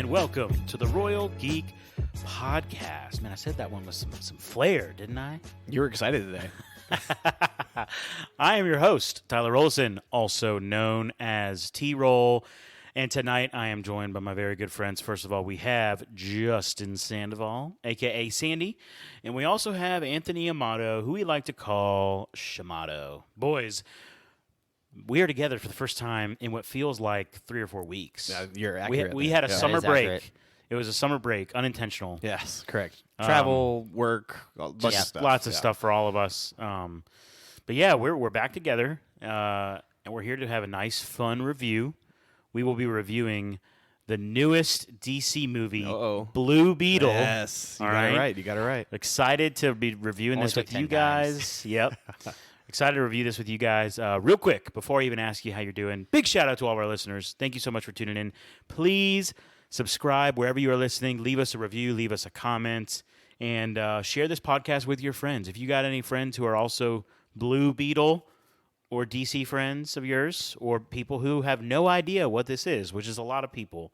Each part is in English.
and welcome to the Royal Geek Podcast. Man, I said that one with some flair, didn't I? You were excited today. I am your host, Tyler Olson, also known as T-Roll, and tonight I am joined by my very good friends. First of all, we have Justin Sandoval, a.k.a. Sandy, and we also have Anthony Amato, who we like to call Shamato. Boys, we are together for the first time in what feels like 3 or 4 weeks. You're accurate. We had a summer That is break. accurate. It was a summer break, unintentional. Yes, correct. Travel, work, a bunch of stuff. Lots of stuff for all of us. But yeah, we're back together, and we're here to have a nice, fun review. We will be reviewing the newest DC movie, Blue Beetle. Yes, you All got right? it right. You got it right. Excited to be reviewing Only this with took 10 you guys. Yep. Excited to review this with you guys. Real quick, before I even ask you how you're doing, big shout out to all of our listeners. Thank you so much for tuning in. Please subscribe wherever you are listening. Leave us a review. Leave us a comment. And share this podcast with your friends. If you got any friends who are also Blue Beetle or DC friends of yours, or people who have no idea what this is, which is a lot of people,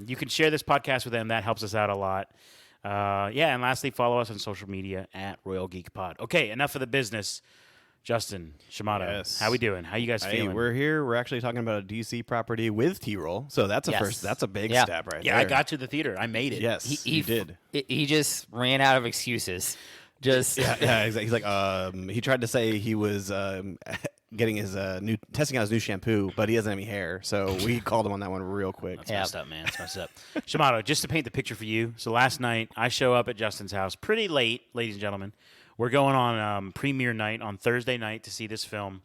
you can share this podcast with them. That helps us out a lot. And lastly, follow us on social media at Royal Geek Pod. Okay, enough of the business. Justin, Shamato, Yes. how we doing? How you guys Hey, feeling? we're here. We're actually talking about a DC property with T-Roll. So that's a Yes. first. That's a big Yeah. step right yeah, there. I got to the theater. I made it. Yes, He you did. He just ran out of excuses. Just Yeah, exactly. He's like, he tried to say he was getting his testing out his new shampoo, but he doesn't have any hair. So we called him on that one real quick. That's messed up, man. That's messed up. Shamato, just to paint the picture for you. So last night, I show up at Justin's house pretty late, ladies and gentlemen. We're going on premiere night on Thursday night to see this film.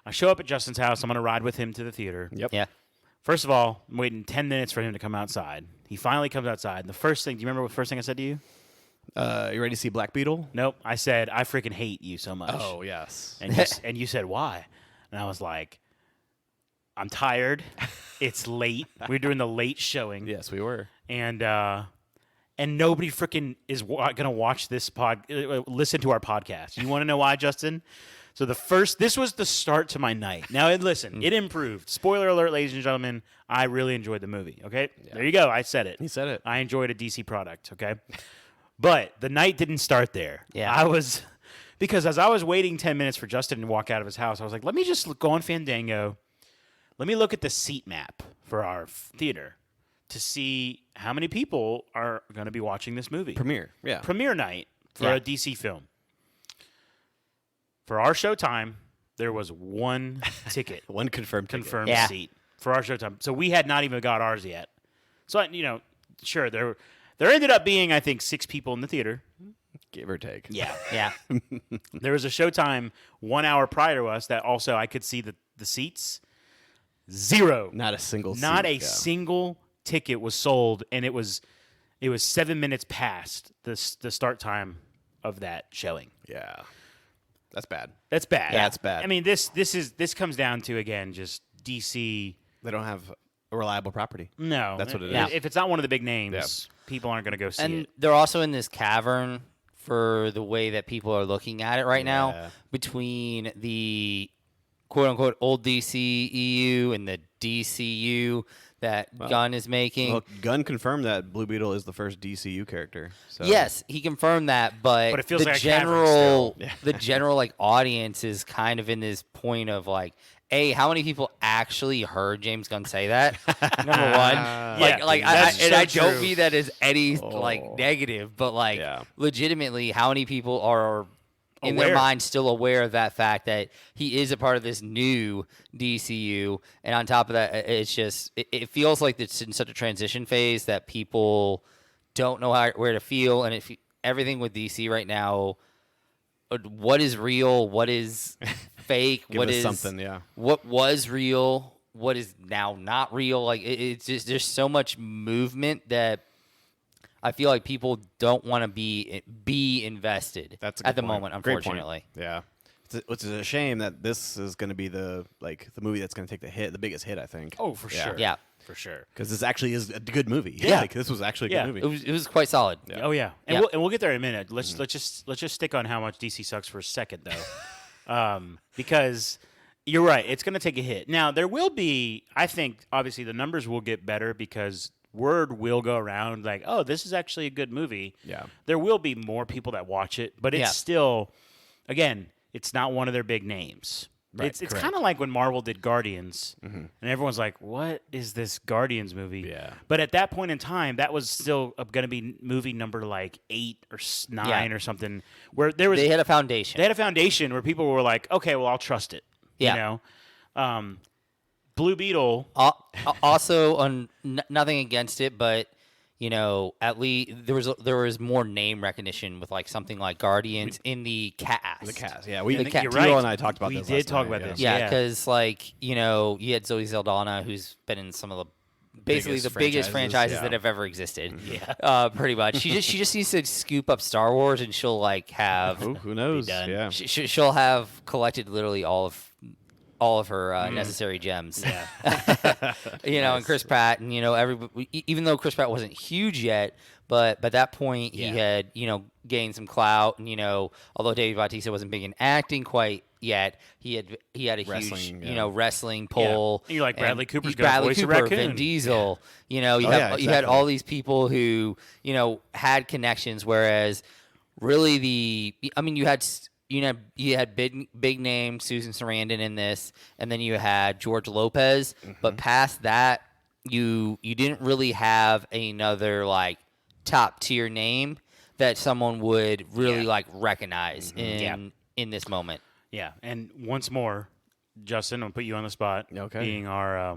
I show up at Justin's house. I'm going to ride with him to the theater. Yep. yeah. First of all, I'm waiting 10 minutes for him to come outside. He finally comes outside. And the first thing, do you remember what the first thing I said to you? You ready to see Black Beetle? Nope. I said, I freaking hate you so much. Oh, yes. And you said, why? And I was like, I'm tired. It's late. We're doing the late showing. Yes, we were. And nobody freaking is going to watch this listen to our podcast. You want to know why, Justin? So this was the start to my night. Now, listen, it improved. Spoiler alert, ladies and gentlemen, I really enjoyed the movie, okay? Yeah. There you go. I said it. He said it. I enjoyed a DC product, okay? But the night didn't start there. Yeah. Because as I was waiting 10 minutes for Justin to walk out of his house, I was like, let me just go on Fandango. Let me look at the seat map for our theater to see how many people are going to be watching this movie. Premiere. Yeah. Premiere night for a DC film. For our showtime, there was one ticket. One confirmed Yeah. seat for our showtime. So we had not even got ours yet. So, sure, there ended up being, I think, 6 people in the theater. Give or take. Yeah. Yeah. There was a showtime 1 hour prior to us that also I could see the seats. 0. Not a single Not seat, a single ticket was sold, and it was 7 minutes past the start time of that showing. Yeah. That's bad. That's bad. Yeah, it's bad. I mean, this comes down to, again, just DC. They don't have a reliable property. No, That's what it is. is. If it's not one of the big names, people aren't going to go see And it. they're also in this cavern for the way that people are looking at it right Yeah. now between the quote-unquote old DCEU and the DCU that Gunn is making. Well, Gunn confirmed that Blue Beetle is the first DCU character. So. Yes, he confirmed that, but But it feels the like a cavern general still. the general audience is kind of in this point of like, A, how many people actually heard James Gunn say that? Number one. Yeah, that's I so don't true. mean that as any negative, but legitimately how many people are in Aware. their mind still aware of that fact that he is a part of this new DCU, and on top of that, it's just it feels like it's in such a transition phase that people don't know where to feel, and everything with DC right now, what is real, what is fake, Give us something, yeah. what was real, what is now not real. Like it's just there's so much movement that I feel like people don't want to be invested That's a at good the point. moment, Great point. unfortunately. Yeah. Which is a shame that this is going to be the movie that's going to take the biggest hit, I think. Oh, for sure. Yeah. For sure. Because this actually is a good movie. Yeah. Like, this was actually a good movie. It was quite solid. Yeah. Oh yeah, and Yeah. we'll get there in a minute. Let's just stick on how much DC sucks for a second though, because you're right. It's going to take a hit. Now there will be, I think, obviously the numbers will get better because word will go around like, oh, this is actually a good movie. Yeah. There will be more people that watch it, but it's still, again, it's not one of their big names. Right, It's kind of like when Marvel did Guardians, and everyone's like, what is this Guardians movie? Yeah. But at that point in time, that was still going to be movie number like 8 or 9 or something, where there was They had a foundation. They had a foundation where people were like, okay, well, I'll trust it. Yeah. You know? Blue Beetle. Also, on nothing against it, but at least there was more name recognition with like something like Guardians in the cast. The cast, yeah. you're Tiro right. and I talked about We this. did last talk night, about this. Yeah, because like you had Zoe Saldana, who's been in some of the basically Biggest the biggest franchises, franchises that have ever existed. Yeah. Pretty much. She just needs to scoop up Star Wars, and she'll like have Who knows? done. Yeah. she'll have collected literally all of her necessary gems. Yeah. And Chris Pratt, and everybody, even though Chris Pratt wasn't huge yet, but by that point he had gained some clout, and although Dave Bautista wasn't big in acting quite yet, he had a Wrestling, huge yeah. Wrestling pull. And you're like, Bradley and Cooper's gonna Bradley voice a Cooper, raccoon. Vin Diesel. You yeah, had exactly. all these people who had connections, whereas really you had big name Susan Sarandon in this, and then you had George Lopez. But past that, you didn't really have another like top tier name that someone would really like recognize in this moment. Yeah. And once more, Justin, I'll put you on the spot. Okay. Being our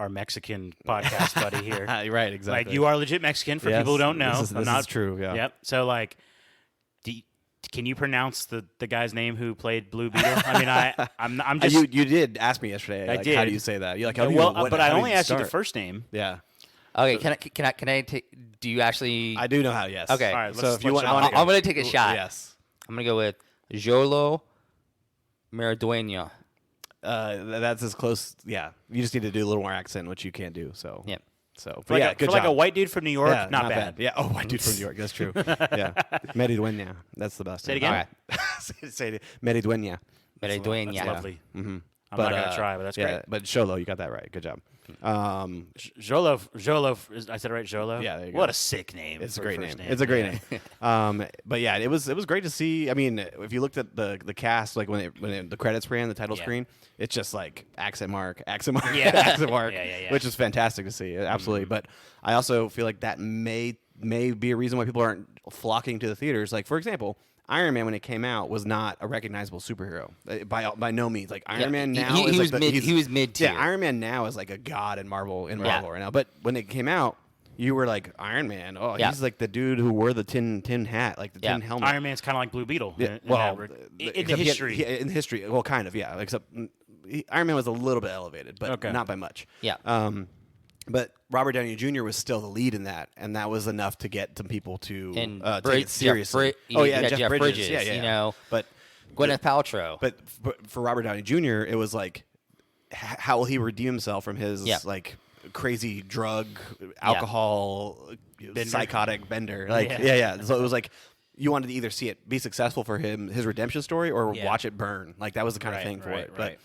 Mexican podcast buddy here. Right, exactly. Like, you are legit Mexican for Yes, people who don't know. This is true, yeah. Yep. So, like, can you pronounce the guy's name who played Blue Beetle? I mean, I'm just. You did ask me yesterday. I Like, did. How do you say that? You're like, how do you, well, what, but how I do only asked you the start? first name. Yeah. Okay, can I take? Do you actually? I do know how. Yes. Okay. All right. So if you let's want, jump in. I'm gonna take a shot. Yes. I'm gonna go with Jolo Maridueña. That's as close. Yeah. You just need to do a little more accent, which you can't do. So. Yep. So. For like, yeah, a, good for like job. a white dude from New York, Yeah, not bad. Yeah. Oh, white dude from New York. That's true. Yeah. Meridueña. That's the best. Say it name. again. All right. Say it. Meridueña. Maridueña. That's lovely. Mm-hmm. I'm not gonna try, but that's yeah, great. But Sholo, you got that right. Good job. Jolo, I said it right, Jolo? Yeah, there you go. What a sick name. It's a for great first name. It's a great name. But yeah, it was great to see. I mean, if you looked at the cast, like when the credits ran, the title screen, it's just like accent mark, Yeah. accent mark, Yeah. which is fantastic to see. Absolutely. But I also feel like that may be a reason why people aren't flocking to the theaters. Like, for example, Iron Man, when it came out, was not a recognizable superhero by no means. Like Iron Man now, he is was like mid. He was mid tier. Yeah, Iron Man now is like a god in Marvel right now. But when it came out, you were like, Iron Man. Oh, he's like the dude who wore the tin hat, like the tin helmet. Iron Man's kind of like Blue Beetle. Yeah, in the history. In history, well, kind of, yeah. Except Iron Man was a little bit elevated, but not by much. Yeah. But Robert Downey Jr. was still the lead in that, and that was enough to get some people to take it seriously. Jeff Bridges. Yeah. But Gwyneth Paltrow. But for Robert Downey Jr., it was like, how will he redeem himself from his like crazy drug, alcohol, psychotic bender? Like, yeah. So it was like, you wanted to either see it be successful for him, his redemption story, or watch it burn. Like, that was the kind of thing for it. But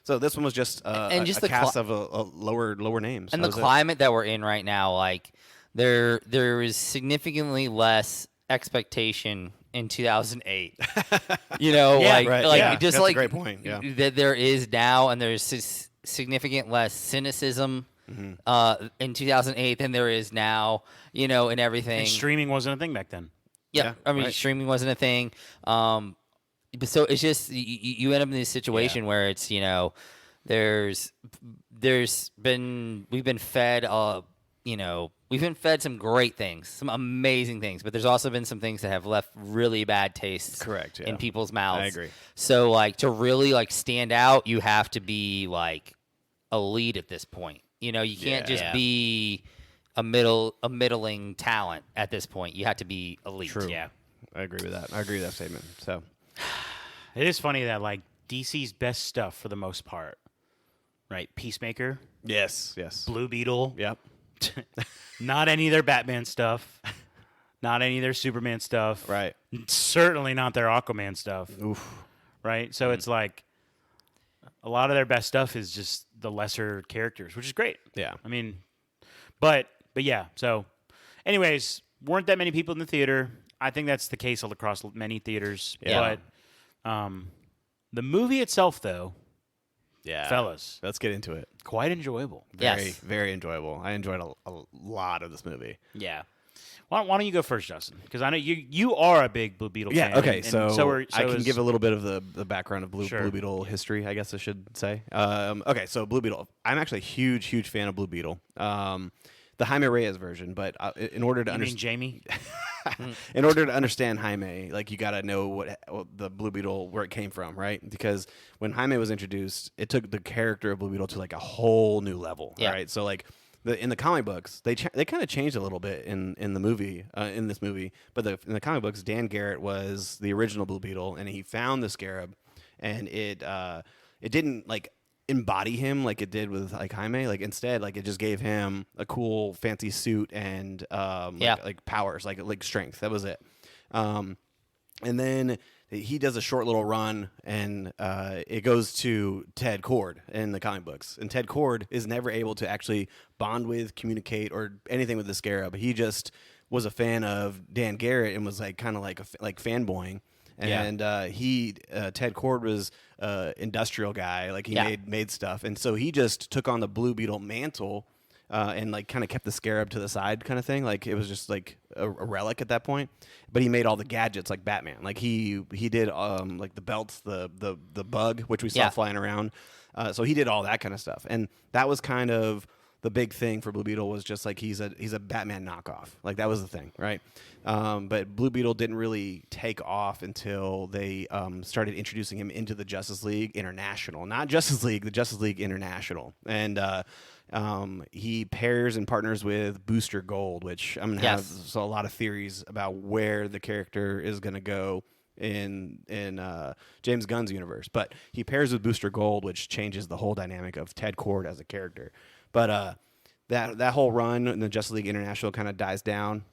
so this one was just a cast of a lower names. And the climate that we're in right now, like there is significantly less expectation in 2008. That's a great point. Yeah. That there is now, and there's significant less cynicism in 2008 than there is now. And everything. And streaming wasn't a thing back then. Yeah, I mean, streaming wasn't a thing. But so it's just you end up in this situation where it's we've been fed some great things, some amazing things, but there's also been some things that have left really bad tastes in people's mouths. I agree. So like to really like stand out, you have to be like elite at this point. You can't just be a middling talent at this point. You have to be elite. True. Yeah. I agree with that. I agree with that statement. So It is funny that like DC's best stuff for the most part, right? Peacemaker, yes, Blue Beetle, yep. not any of their Batman stuff, not any of their Superman stuff, Right. Certainly not their Aquaman stuff, Oof. right? So it's like a lot of their best stuff is just the lesser characters, which is great. Yeah. I mean, But yeah. So, anyways, weren't that many people in the theater. I think that's the case all across many theaters. Yeah. But the movie itself, though, fellas, let's get into it. quite enjoyable. Very enjoyable. I enjoyed a lot of this movie. Yeah. Why don't you go first, Justin? Because I know you are a big Blue Beetle fan. Yeah, okay. I can is- give a little bit of the background of Blue Sure. Beetle history, I guess I should say. Okay, so Blue Beetle. I'm actually a huge fan of Blue Beetle. The Jaime Reyes version, but in order to You mean understand Jamie? in order to understand Jaime, like you got to know what the Blue Beetle, where it came from, right? Because when Jaime was introduced, it took the character of Blue Beetle to like a whole new level, right? So like in the comic books, they kind of changed a little bit in the movie in this movie, but in the comic books, Dan Garrett was the original Blue Beetle, and he found the Scarab, and it didn't like embody him like it did with like Jaime. Like instead, like it just gave him a cool fancy suit and like powers, like strength. That was it. And then he does a short little run, and it goes to Ted Kord in the comic books. And Ted Kord is never able to actually bond with, communicate, or anything with the Scarab. He just was a fan of Dan Garrett and was like kind of like fanboying. And Ted Kord was industrial guy, like he made stuff, and so he just took on the Blue Beetle mantle and like kind of kept the Scarab to the side, kind of thing. Like it was just like a relic at that point. But he made all the gadgets like Batman. Like he did like the belts, the bug, which we saw flying around. So he did all that kind of stuff, and that was kind of the big thing for Blue Beetle, was just like he's a Batman knockoff. Like that was the thing, right? But Blue Beetle didn't really take off until they started introducing him into the Justice League International, not Justice League, the Justice League International, and he pairs and partners with Booster Gold, which I'm gonna have a lot of theories about where the character is gonna go in James Gunn's universe. But he pairs with Booster Gold, which changes the whole dynamic of Ted Kord as a character. But that whole run in the Justice League International kind of dies down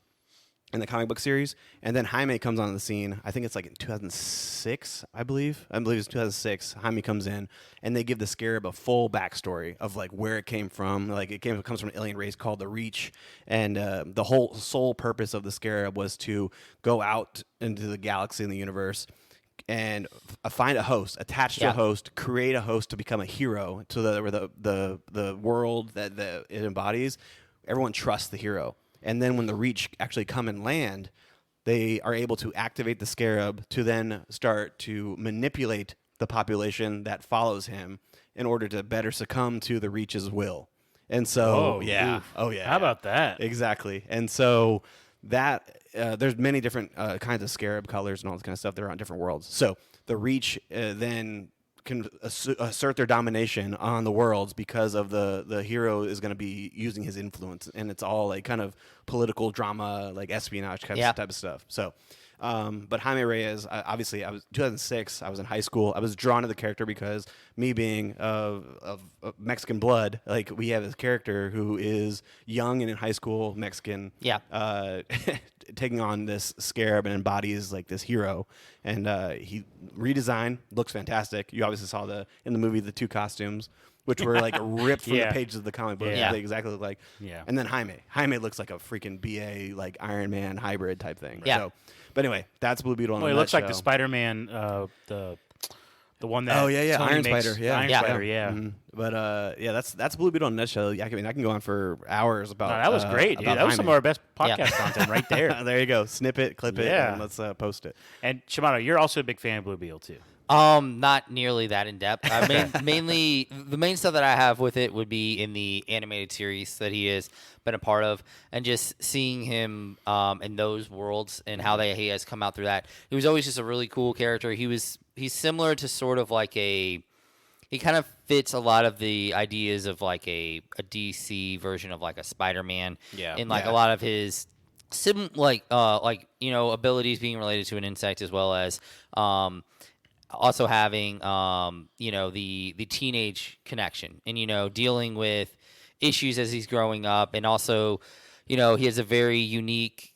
in the comic book series, and then Jaime comes onto the scene. I think it's like in 2006, I believe it's 2006. Jaime comes in, and they give the Scarab a full backstory of like where it came from. Like it comes from an alien race called the Reach, and the whole sole purpose of the Scarab was to go out into the galaxy and the universe and find a host, attach to a host, create a host to become a hero to the world that it embodies. Everyone trusts the hero. And then when the Reach actually come and land, they are able to activate the Scarab to then start to manipulate the population that follows him in order to better succumb to the Reach's will. And so, how about that? Exactly. And so that there's many different kinds of Scarab colors and all this kind of stuff. They're on different worlds. So the Reach then can assert their domination on the worlds because of the hero is going to be using his influence, and it's all like kind of political drama, like espionage type of stuff. So, but Jaime Reyes, obviously, I was 2006. I was in high school. I was drawn to the character because me being of Mexican blood, like we have this character who is young and in high school, Mexican. Taking on this Scarab and embodies like this hero, and he redesigned, looks fantastic. You obviously saw in the movie the two costumes, which were like ripped from the pages of the comic book. They exactly look like. And then Jaime looks like a freaking BA like Iron Man hybrid type thing. So, but anyway, that's Blue Beetle. Well, it looks like the Spider-Man, the one that Iron makes, Spider, Iron Spider, Mm-hmm. But that's Blue Beetle in a nutshell. I mean, I can go on for hours about. No, that was great, dude. That was some of our best podcast content right there. There you go. Snip it, clip it, and let's post it. And Shimano, you're also a big fan of Blue Beetle too. Not nearly that in depth. Mainly, the main stuff that I have with it would be in the animated series that he has been a part of, and just seeing him in those worlds and how he has come out through that. He was always just a really cool character. He's similar to sort of like he kind of fits a lot of the ideas of like a DC version of like a Spider-Man. In like a lot of his abilities being related to an insect, as well as also having the teenage connection, and dealing with issues as he's growing up, and also he has a very unique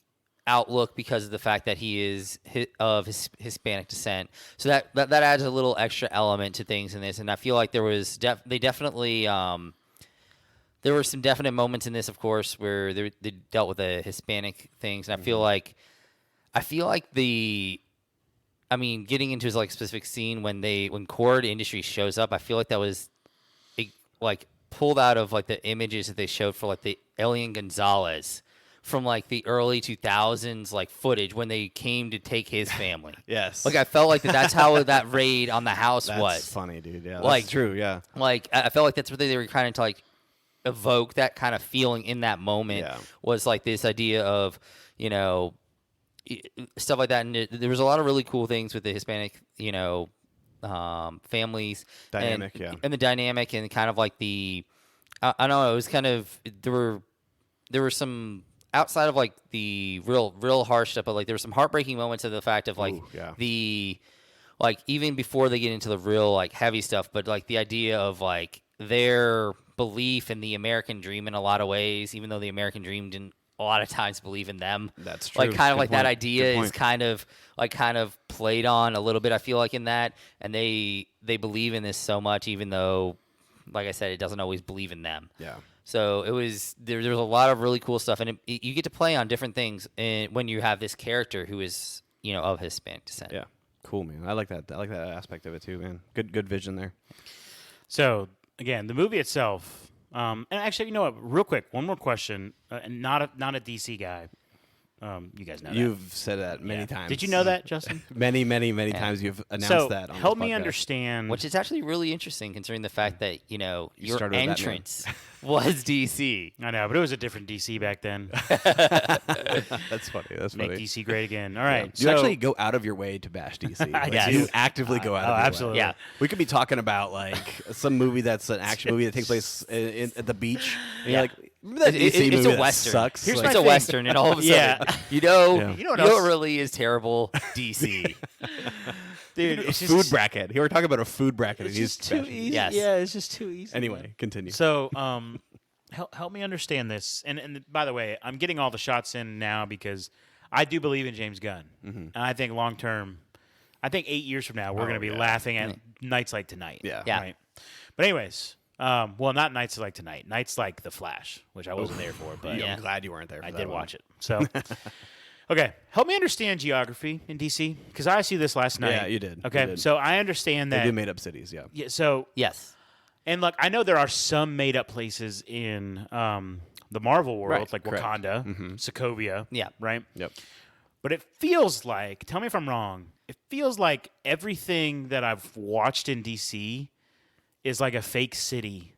outlook because of the fact that he is of Hispanic descent. So that adds a little extra element to things in this, and I feel like there was they definitely there were some definite moments in this, of course, where they dealt with the Hispanic things, and I feel like getting into his like specific scene when Cord Industries shows up, I feel like that was like pulled out of like the images that they showed for like the Elian Gonzalez from like the early 2000s like footage when they came to take his family. Yes. Like I felt like that's how that raid on the house was. That's funny, dude. Yeah, like that's true. Yeah. Like I felt like that's what they were trying to like evoke that kind of feeling in that moment. Was like this idea of stuff like that, and there was a lot of really cool things with the Hispanic families dynamic, and the dynamic and kind of like the I don't know, it was kind of there were some outside of like the real harsh stuff, but like there were some heartbreaking moments of the fact of like the like even before they get into the real like heavy stuff, but like the idea of like their belief in the American dream in a lot of ways, even though the American dream didn't a lot of times believe in them. That's true. Like kind of Good like point. that idea is kind of played on a little bit, I feel like, in that, and they believe in this so much, even though, like I said, it doesn't always believe in them. Yeah. So it was there was a lot of really cool stuff, and you get to play on different things when you have this character who is of Hispanic descent. Yeah. Cool, man. I like that. I like that aspect of it too, man. Good vision there. So again, the movie itself. And actually, you know what? Real quick, one more question. And not a DC guy. You guys know You've said that many times. Did you know that, Justin? many times you've announced that. On help this me podcast. understand. Which is actually really interesting, considering the fact that your started with entrance was DC. I know, but it was a different DC back then. That's funny. That's Make funny. DC great again. All right. You actually go out of your way to bash DC. Like, Yes. You actively go out of your way. absolutely. Yeah. We could be talking about like some movie that's an action movie that takes place at the beach. And you're like, remember that DC It's movie a that Western. sucks? Here's Like, my It's a thing. Western, and all of a sudden, Yeah. you know what what else? really is terrible? DC. Dude, a it's food just bracket. Here we're talking about a food bracket. It's and he's just too bashing. easy. Yes. Yeah, it's just too easy. Anyway, continue. So, help me understand this. And by the way, I'm getting all the shots in now because I do believe in James Gunn, and I think long term, I think 8 years from now we're going to be laughing at Nights Like Tonight. Yeah. Right. But anyways, well, not Nights Like Tonight. Nights Like The Flash, which I wasn't there for, but I'm glad you weren't there. For I that did one. watch it. So, okay, help me understand geography in DC because I see this last night. Yeah, you did. Okay, You did. so I understand They that. do made up cities. Yeah. Yeah. So Yes. and look, I know there are some made up places in the Marvel world, Right, like correct. Wakanda, Sokovia. Yeah. Right. Yep. But it feels like, tell me if I'm wrong, it feels like everything that I've watched in DC is like a fake city.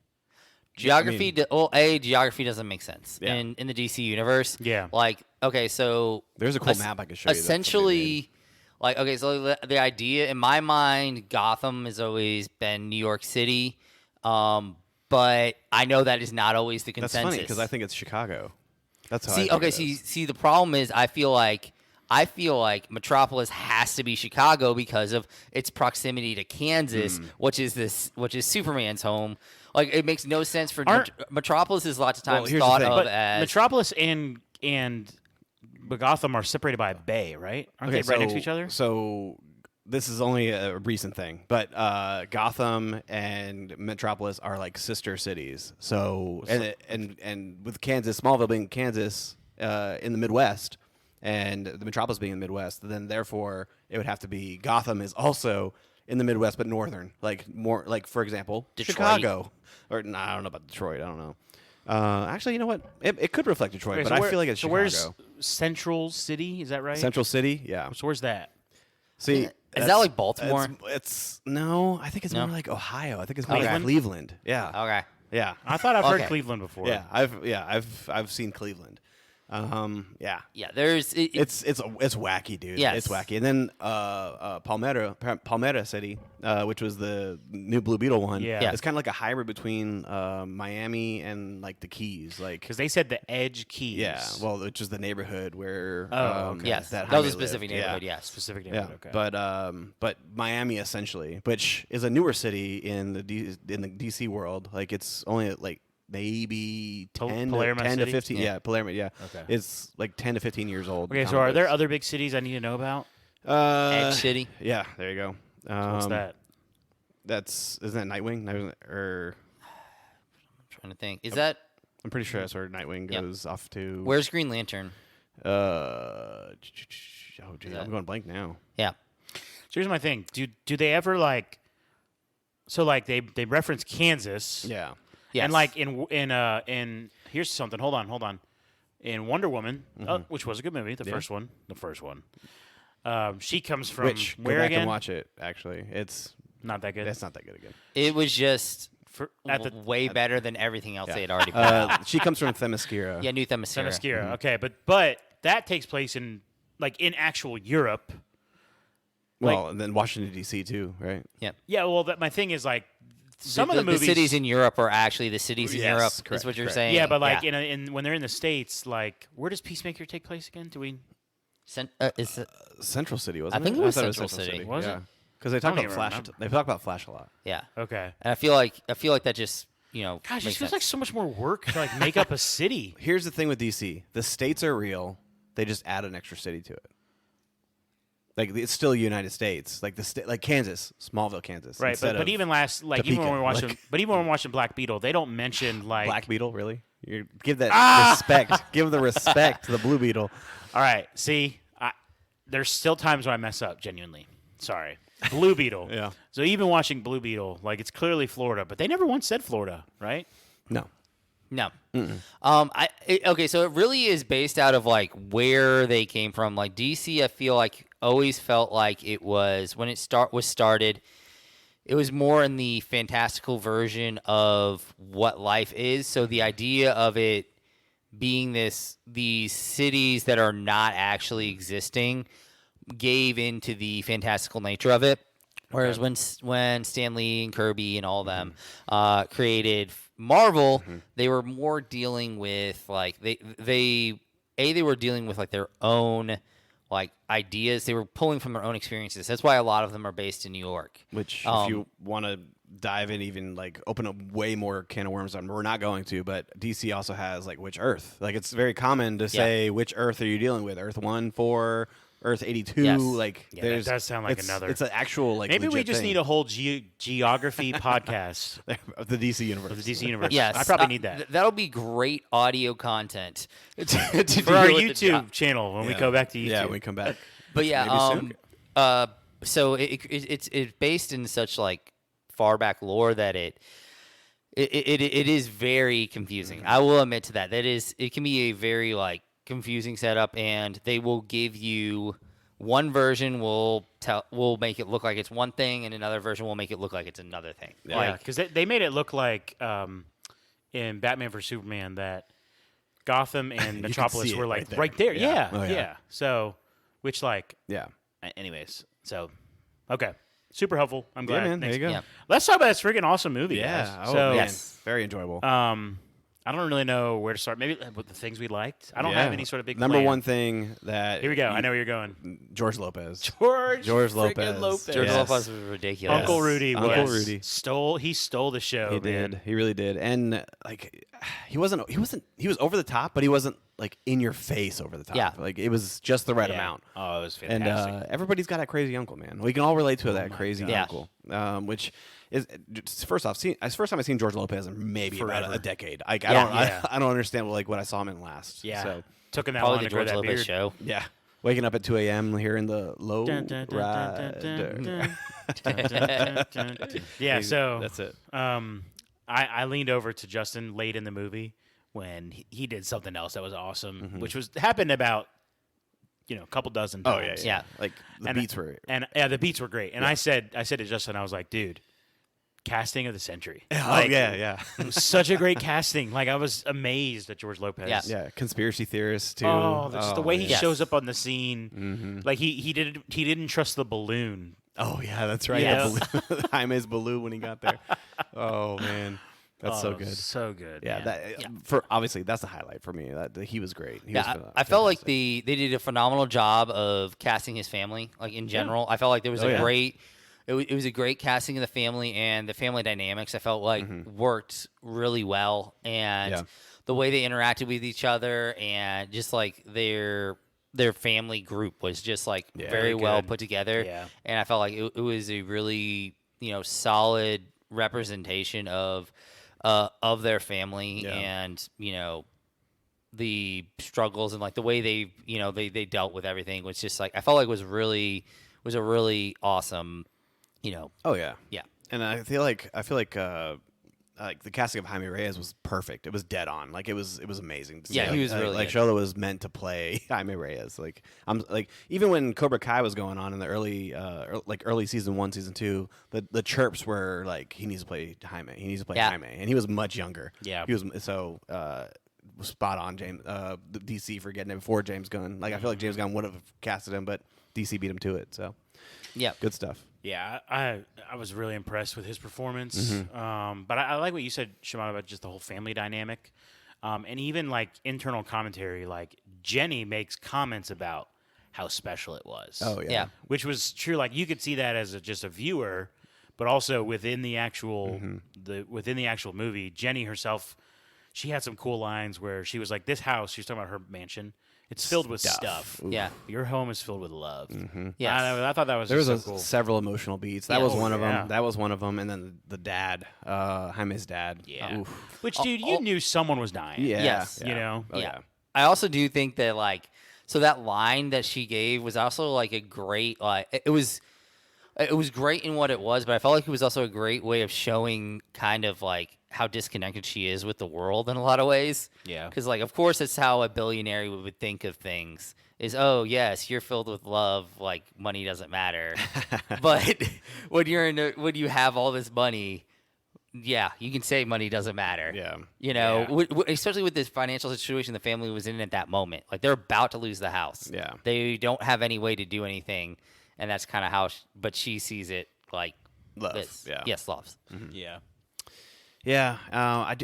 Geography, geography doesn't make sense Yeah. in the DC universe. Yeah. Like, okay, so There's a cool map I could show you. that somebody essentially, like, okay, so the idea in my mind, Gotham has always been New York City, but I know that is not always the made. That's consensus. funny because I think it's Chicago. That's how. I See, think okay, it is. see, the problem is I feel like Metropolis has to be Chicago because of its proximity to Kansas, which is Superman's home. Like, it makes no sense for Metropolis is lots of times here's the thought thing. of But as Metropolis and Gotham are separated by a bay, right? Aren't they right next to each other? So this is only a recent thing, but Gotham and Metropolis are like sister cities. So and with Kansas, Smallville being Kansas in the Midwest, and the Metropolis being in the Midwest, then therefore it would have to be Gotham is also in the Midwest but northern, like more like for example Detroit. Chicago, or I don't know about Detroit. I don't know. Actually, you know what? It could reflect Detroit, Okay, but so I feel like it's so Chicago. where's Central City? Is that right? Central City, yeah. So where's that? See, Is that's- that like Baltimore? It's no. I think it's No? more like Ohio. I think it's more like Cleveland? Cleveland. Yeah, Okay. yeah, I thought I've heard Okay. Cleveland before. yeah. I've seen Cleveland. Yeah. Yeah, there's It's wacky, dude. Yes. It's wacky. And then Palmera City, which was the new Blue Beetle one. Yeah. It's kind of like a hybrid between Miami and like the Keys, like. Because they said the Edge Keys. Yeah, well, which is the neighborhood where. Okay. yes, that that was a highway specific lived. neighborhood. Yeah. Yes. Specific Yeah, neighborhood. Okay. but Miami essentially, which is a newer city in the DC world, like it's only like maybe 10, Palermo 10 to City? 15. Yeah. Yeah, Palermo. Yeah, Okay. It's like 10 to 15 years old. Okay, so are there other big cities I need to know about? Edge City. Yeah, there you go. What's that? Isn't that Nightwing? Or Trying to think. Is that I'm pretty sure that's where Nightwing goes off to. Where's Green Lantern? Oh, dude, I'm going blank now. Yeah. So here's my thing. Do they ever like? So like they reference Kansas. Yeah. Yes. And like in here's something. Hold on. In Wonder Woman, which was a good movie, the first one. She comes from Which where go back again? and watch it. Actually, it's Not that good. It's not that good again. It was just way better than everything else they had already put out. She comes from Themyscira. Yeah, New Themyscira. Themyscira. Okay, but that takes place in actual Europe. Well, and then Washington D.C. too, right? Yeah. Yeah. Well, that my thing is like some of the movies. The cities in Europe are actually the cities in Yes, Europe. correct, Is what you're correct. saying. Yeah, but like in when they're in the States, like where does Peacemaker take place again? Do we? Is it, Central City, wasn't I think it? it was thought Central City. Was it? Yeah. Because they talk don't about even Flash. remember. They talk about Flash a lot. yeah. Okay. And I feel like that just Gosh, it makes feels sense. like so much more work to like make up a city. Here's the thing with DC: the states are real. They just add an extra city to it. Like it's still United States, like like Kansas, Smallville, Kansas. Right, instead but of even even when Topeka, we're watching, like- but even when we're watching Black Beetle, they don't mention like. Black Beetle, really? You give that respect. Give the respect to the Blue Beetle. All right, see, there's still times where I mess up. Genuinely, sorry. Blue Beetle. Yeah. So even watching Blue Beetle, like it's clearly Florida, but they never once said Florida, right? No. No. Okay, so it really is based out of like where they came from. Like DC, I feel like always felt like it was when it was started. It was more in the fantastical version of what life is. So the idea of it being these cities that are not actually existing gave into the fantastical nature of it. Whereas when Stan Lee and Kirby and all of them created Marvel, they were more dealing with like they were dealing with like their own like ideas. They were pulling from their own experiences. That's why a lot of them are based in New York. Which, if you want to dive in, even like open up way more can of worms on, we're not going to. But DC also has like which Earth. Like it's very common to say which Earth are you dealing with? Earth 1, 4. Earth 82, Yes. like Yeah, that does sound like another. It's an actual like. Maybe we legit just thing. need a whole geography podcast of the DC universe. of the DC universe. Yes, I probably need that That'll be great audio content to for our deal with the YouTube channel when we go back to YouTube. Yeah, when we come back. But yeah, Maybe soon. so it's based in such like far back lore that it is very confusing. I will admit to that. It can be a very like confusing setup, and they will give you one version will make it look like it's one thing, and another version will make it look like it's another thing. Yeah, because they made it look like in Batman vs Superman that Gotham and Metropolis see it were like right there. Yeah. Oh, yeah. Yeah. So, which like, Yeah. anyways, so okay, super helpful. I'm glad. Yeah, man. There Thanks. you go. Yeah. Let's talk about this freaking awesome movie. Yeah. guys. Oh, so, man. Yes. Very enjoyable. I don't really know where to start. Maybe with the things we liked. I don't have any sort of big Number plan. one thing that Here we go. I know where you're going. George Lopez. George Lopez. Lopez. George Yes. Lopez was ridiculous. Uncle Rudy. Uncle was- Rudy. He stole the show. He man. did. He really did. And like he was over the top, but he wasn't like in your face over the top. Yeah. Like it was just the right Yeah. amount. Oh, it was And fantastic. everybody's got that crazy uncle, man. We can all relate to that crazy God. uncle. Which is first off, it's the first time I've seen George Lopez in maybe about Forever. a decade. Like Yeah. I don't understand what I saw him in last. yeah. So Took him that long Probably the to grow George that Lopez beard. show. yeah. Waking up at 2 a.m. hearing the low Dun, dun, dun, dun, dun, dun, rider. dun, dun, dun, dun. Yeah, so That's it. I leaned over to Justin late in the movie when he did something else that was awesome, Mm-hmm. which happened about a couple dozen Oh times. yeah. Yeah. Like the And- beats were. And the beats were great. And I said to Justin, I was like, dude, casting of the century. Oh Like, yeah. it was such a great casting. Like I was amazed at George Lopez. Yeah. Yeah, conspiracy theorists too. Oh, just the way he man. shows up on the scene. Like he didn't trust the balloon. Oh yeah, that's right. Yeah. The balloon, Jaime's balloon when he got there. Oh man, that's so Oh, good. So good. Yeah, man. for obviously that's the highlight for me. That he was great. He was I felt like fantastic. they did a phenomenal job of casting his family, like in general. I felt like there was it was a great casting of the family, and the family dynamics I felt like worked really well, and Yeah. the way they interacted with each other, and just like their family group was just like very really well good. put together. Yeah. And I felt like it was a really solid representation of of their family and the struggles and like the way they dealt with everything was just like I felt like was a really awesome. Oh yeah. Yeah. And I feel like the casting of Jaime Reyes was perfect. It was dead on. Like it was amazing. Yeah, he was really like good. Shola was meant to play Jaime Reyes. Like I'm like even when Cobra Kai was going on in the early season 1, season 2, the chirps were like he needs to play Jaime. He needs to play Jaime, and he was much younger. Yeah, he was so spot on. James the DC for getting it before James Gunn. Like I feel like James Gunn would have casted him, but DC beat him to it. So yeah, good stuff. Yeah, I was really impressed with his performance. But I like what you said, Shimon, about just the whole family dynamic. And even like internal commentary, like Jenny makes comments about how special it was. Oh yeah. Yeah. Which was true. Like you could see that as just a viewer, but also within the actual within the actual movie, Jenny herself, she had some cool lines where she was like, "This house," she was talking about her mansion. It's filled with stuff. Yeah. Your home is filled with love. Yes. I thought that was There was so cool. several emotional beats. That Yeah. was one of them. Yeah. That was one of them. And then the dad, Jaime's dad. Yeah. Oof. Which, dude, you knew someone was dying. Yeah. Yes. Yeah. You know? Oh, Yeah. I also do think that like so that line that she gave was also like a great it was great in what it was, but I felt like it was also a great way of showing kind of like how disconnected she is with the world in a lot of ways. Yeah. Because like of course it's how a billionaire would think of things is, oh yes, you're filled with love, like money doesn't matter. But when you have all this money, yeah, you can say money doesn't matter. Yeah. Especially with this financial situation the family was in at that moment. Like they're about to lose the house. Yeah. They don't have any way to do anything, and that's kind of how. But she sees it like Love. this. Yeah. Yes, loves. Yeah. Yeah. I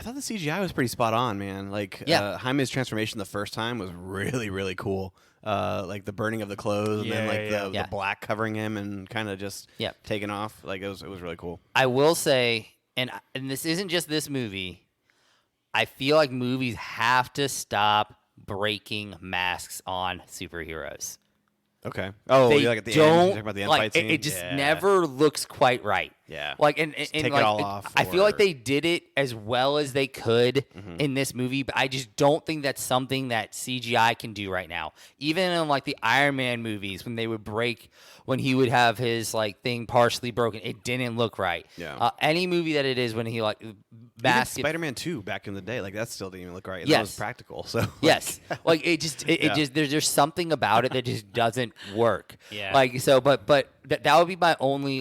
thought the CGI was pretty spot on, man. Like, Jaime's transformation the first time was really, really cool. Like the burning of the clothes and then like the black covering him and kind of just taking off. Like it was really cool. I will say, and this isn't just this movie. I feel like movies have to stop breaking masks on superheroes. Okay. Oh, They like at the don't, end, you're talking about the end like, fight scene? It just never looks quite right. Yeah. Like and take like, it all off I feel like or- they did it as well as they could in this movie, but I just don't think that's something that CGI can do right now. Even in like the Iron Man movies, when they would break, when he would have his like thing partially broken, it didn't look right. Yeah. Any movie that it is when he like mask it- Spider-Man 2 back in the day, like that still didn't even look right. And Yes. that was practical. So Yes, like it just there's something about it that just doesn't work. Yeah. Like so, but that would be my only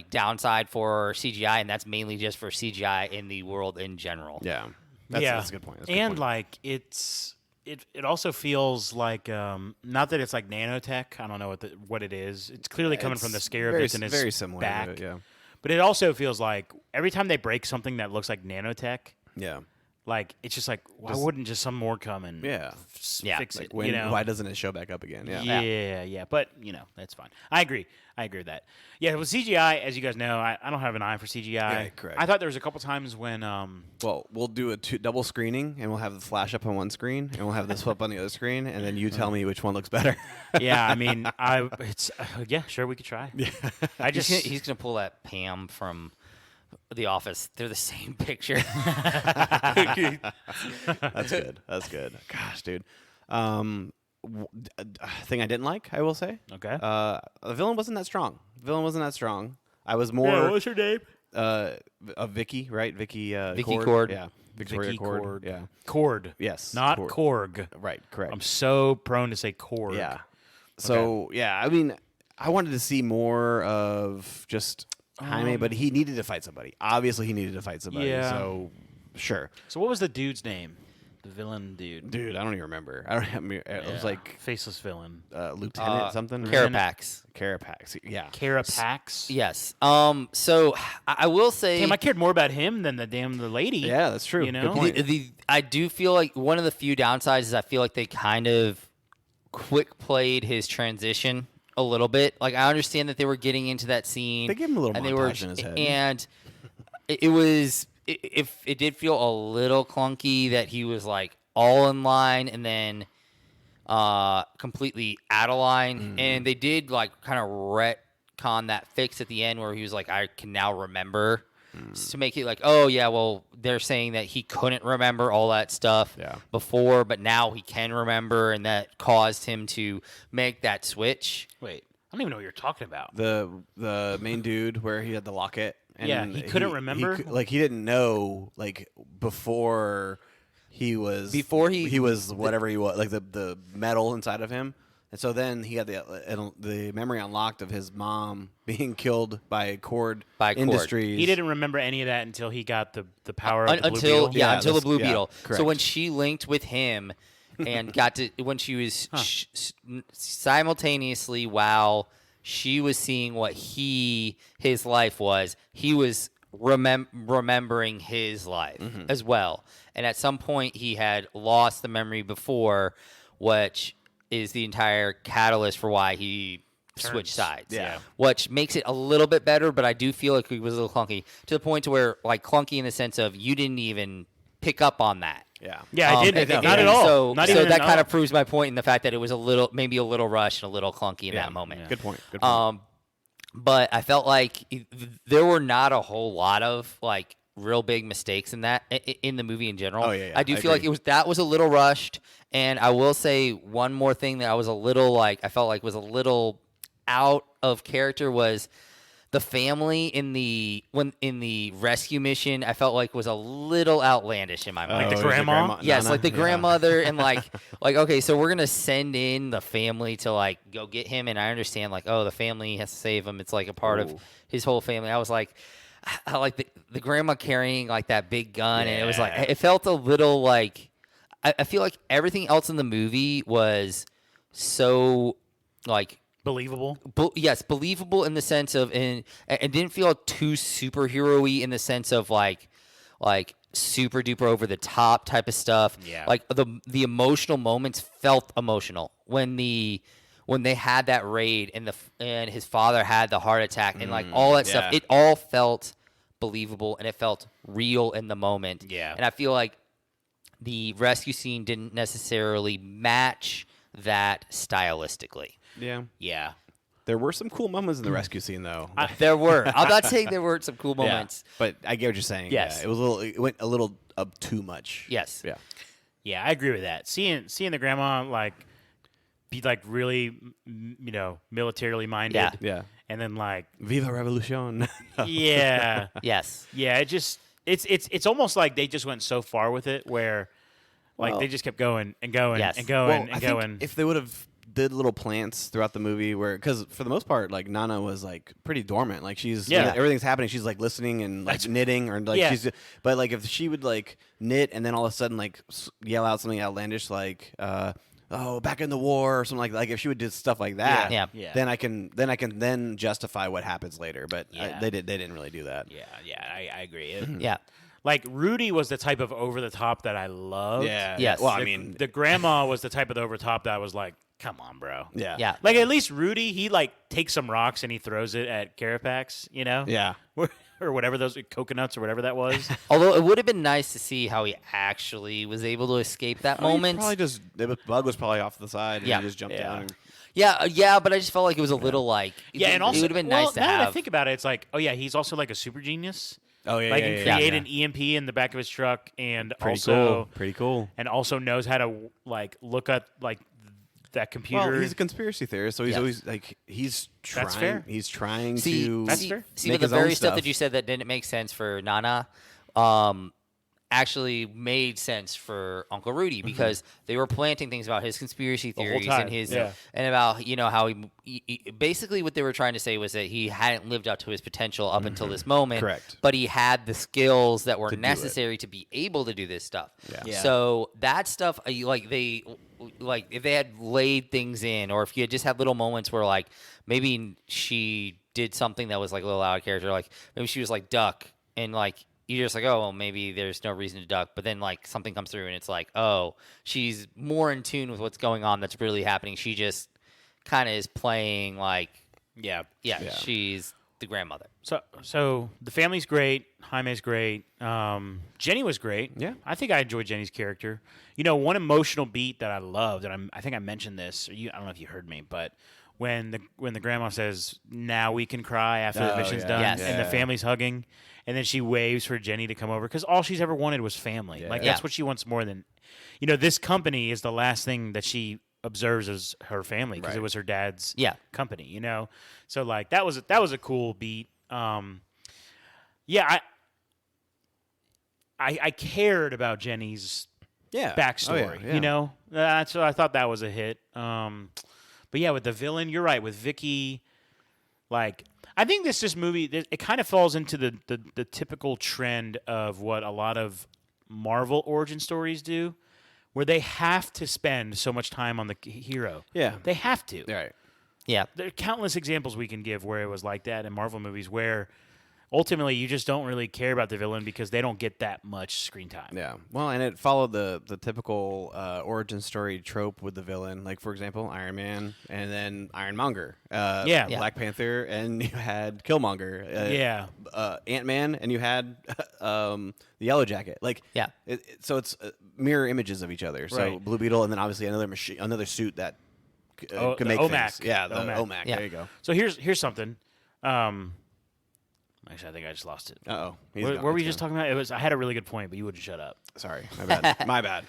downside for CGI, and that's mainly just for CGI in the world in general. yeah. That's a good point. That's a good and point. like it also feels like not that it's like nanotech. I don't know what it is. It's clearly coming from the scarab that's in his very similar to back. it, yeah. But it also feels like every time they break something that looks like nanotech, Yeah. like it's just like why wouldn't just some more come and Yeah. fix Like it? when, you know? why doesn't it show back up again? Yeah. Yeah. But that's fine. I agree with that. Yeah, with CGI, as you guys know, I don't have an eye for CGI. Yeah, correct. I thought there was a couple times when Well, we'll do a double screening, and we'll have the flash up on one screen, and we'll have this up on the other screen, and then you tell me which one looks better. yeah, I mean, sure, we could try. Yeah, I just He's gonna pull that Pam from The Office. They're the same picture. That's good. That's good. Gosh, dude. Thing I didn't like, I will say. Okay. The villain wasn't that strong. I was more. what's her name? Vicky, right? Vicky. Vicky Cord. Yeah. Victoria Vicky Cord. Cord. Yeah. Cord. Yes. Not Cord. Korg. Right. Correct. I'm so prone to say Korg. Yeah. So yeah, I mean, I wanted to see more of just Jaime, but he needed to fight somebody. Obviously, he needed to fight somebody. Yeah. So sure, So what was the dude's name? The villain dude. dude. I don't even remember. I don't have. It was like faceless villain. Lieutenant something. Carapax. Carapax. Yeah. Carapax. Yes. So I will say, Damn, I cared more about him than the lady. Yeah, that's true. You know? Good point. I do feel like one of the few downsides is I feel like they kind of quick played his transition a little bit. Like I understand that they were getting into that scene. They gave him a little and montage in his head. And it did feel a little clunky that he was like all in line and then completely out of line. And they did like kind of retcon that fix at the end where he was like, I can now remember. to make it like, oh yeah, well they're saying that he couldn't remember all that stuff before, but now he can remember, and that caused him to make that switch. Wait, I don't even know what you're talking about. The main dude where he had the locket. And he couldn't remember. He didn't know before he was whatever he was, like the metal inside of him. And so then he had the memory unlocked of his mom being killed by Cord Industries. He didn't remember any of that until he got the power of the Blue Beetle. Until the Blue Beetle. Correct. So when she linked with him and got to when she was simultaneously while she was seeing what his life was, he was remembering his life as well. And at some point he had lost the memory before, which is the entire catalyst for why he switched sides. Yeah. Which makes it a little bit better, but I do feel like it was a little clunky, to the point to where, like, clunky in the sense of you didn't even pick up on that. Yeah, I didn't. Not at all. So, not so even that kind of proves my point in the fact that it was maybe a little rushed and a little clunky in that moment. Yeah. Good point. But I felt like there were not a whole lot of like real big mistakes in the movie in general. I do feel like that was a little rushed. And I will say one more thing that I felt like was a little out of character was the family in the rescue mission. I felt like was a little outlandish in my mind. Like the grandma? Yes, like the grandmother, and like okay, so we're gonna send in the family to like go get him, and I understand like, oh, the family has to save him. It's like a part of his whole family. I was like, I like the grandma carrying like that big gun, and it was like it felt a little like I feel like everything else in the movie was so like believable. Yes, believable in the sense of, and didn't feel too superhero-y in the sense of like super duper over the top type of stuff. Yeah. Like the emotional moments felt emotional when they had that raid and his father had the heart attack and like all that stuff. It all felt believable and it felt real in the moment. Yeah. And I feel like the rescue scene didn't necessarily match that stylistically. Yeah. There were some cool moments in the rescue scene, though. There were. I'm not saying there weren't some cool moments. But I get what you're saying. Yes. Yeah, it went a little up too much. Yes. Yeah. Yeah, I agree with that. Seeing the grandma like be like really militarily minded. Yeah. And then like Viva Revolution. yeah. Yes. Yeah, it's almost like they just went so far with it where like they just kept going and going and going and going. Think if they would have did little plants throughout the movie because for the most part like Nana was like pretty dormant, like she's everything's happening, she's like listening and like knitting or like she's, but like if she would like knit and then all of a sudden like yell out something outlandish like oh, back in the war or something like if she would do stuff like that, then I can justify what happens later, but they didn't really do that. I agree. Yeah. Like Rudy was the type of over the top that I loved. Yeah. Yes. Well, I mean, the grandma was the type of over the top that I was like, come on, bro. Yeah. Yeah. Like at least Rudy, he like takes some rocks and he throws it at Carapax, Yeah. or whatever those coconuts or whatever that was. Although it would have been nice to see how he actually was able to escape that moment. Probably just the bug was probably off to the side and he just jumped down. And, Yeah, but I just felt like it was a little like and also it would have been nice to now have. that I think about it, it's like, oh yeah, he's also like a super genius. Oh yeah, like yeah, can yeah, create yeah. an EMP in the back of his truck and Pretty cool. and also knows how to like look at like that computer. Well, he's a conspiracy theorist, so he's always like he's trying. That's fair. He's trying See, to. That's fair. See, make but the his own very stuff stuff that you said that didn't make sense for Nana, actually made sense for Uncle Rudy because they were planting things about his conspiracy whole theories time, and his yeah. and about how he basically what they were trying to say was that he hadn't lived up to his potential up until this moment. Correct. But he had the skills that were do it. necessary to be able to do this stuff. Yeah. So that stuff, if they had laid things in, or if you had just had little moments where like maybe she did something that was like a little out of character, like maybe she was like duck and like. You're just like, oh, well, maybe there's no reason to duck. But then, like, something comes through and it's like, oh, she's more in tune with what's going on that's really happening. She just kind of is playing like, yeah, she's the grandmother. So the family's great. Jaime's great. Jenny was great. Yeah. I think I enjoyed Jenny's character. One emotional beat that I loved, and I think I mentioned this. I don't know if you heard me, but when the grandma says, "Now we can cry after the mission's done," Yes. and the family's hugging, and then she waves for Jenny to come over because all she's ever wanted was family. Yeah. Like that's what she wants more than, this company is the last thing that she observes as her family because it was her dad's company. So like that was a cool beat. I cared about Jenny's backstory. So I thought that was a hit. But yeah, with the villain, you're right. With Vicky, like I think this movie it kind of falls into the typical trend of what a lot of Marvel origin stories do, where they have to spend so much time on the hero. Yeah, they have to. Right. Yeah, there are countless examples we can give where it was like that in Marvel movies, where ultimately you just don't really care about the villain because they don't get that much screen time. Yeah. Well, and it followed the typical origin story trope with the villain. Like, for example, Iron Man and then Ironmonger. Black Panther, and you had Killmonger. Ant-Man, and you had the Yellow Jacket. Like, so it's mirror images of each other. So Blue Beetle, and then obviously another suit that can make OMAC. things. Yeah, the OMAC. OMAC. Yeah. There you go. So here's something. Actually, I think I just lost it. Uh-oh. What were we just talking about? I had a really good point, but you wouldn't shut up. Sorry. My bad. My bad.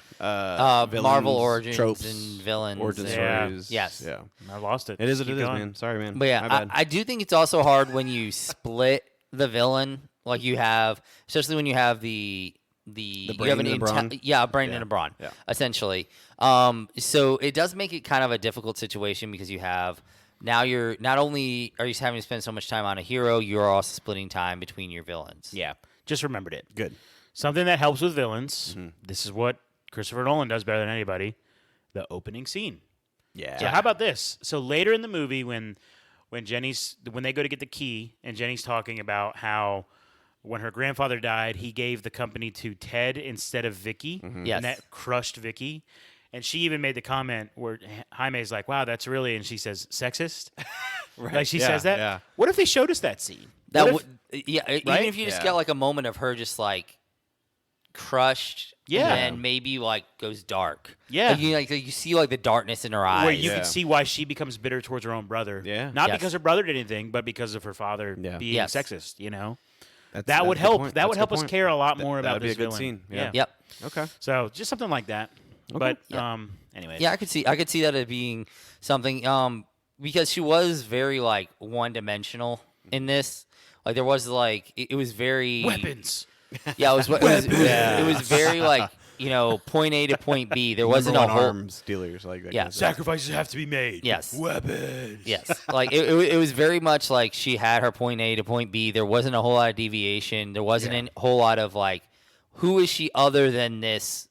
Villains, Marvel origins tropes, and villains. Origin stories. Yes. Yeah. I lost it. It is what it is, going. man. Sorry, man. But yeah, my bad. I do think it's also hard when you split the villain. Like you have, especially when you have the brain you have and the brawn. a brain and a brawn, essentially. So it does make it kind of a difficult situation because you have now you're not only are you having to spend so much time on a hero, you're also splitting time between your villains. Yeah, just remembered it. Good. Something that helps with villains. Mm-hmm. This is what Christopher Nolan does better than anybody. The opening scene. Yeah. So how about this? So later in the movie, when they go to get the key, and Jenny's talking about how when her grandfather died, he gave the company to Ted instead of Vicky. Mm-hmm. Yes. And that crushed Vicky. And she even made the comment where Jaime's like, "Wow, that's really," and she says, "sexist." Right. Like she says that. Yeah. What if they showed us that scene? Even if you just Yeah. get like a moment of her just like crushed, and maybe like goes dark. Yeah. Like you see like the darkness in her eyes. Where you can see why she becomes bitter towards her own brother. Yeah. Not Yes. because her brother did anything, but because of her father being Yes. sexist, That's that would a good help. point. That would That's a help good us point. care a lot more That about would be this a good villain. scene. Yeah. Yep. Okay. So just something like that. But anyways. Yeah, I could see that as being something because she was very like one-dimensional in this. Like there was like it was very Weapons. Yeah, it was very like point A to point B. There wasn't a Number one whole arms dealers like that. Yeah. kind of stuff. Sacrifices have to be made. Yes. Weapons. Yes, like it was very much like she had her point A to point B. There wasn't a whole lot of deviation. There wasn't a whole lot of like, who is she other than this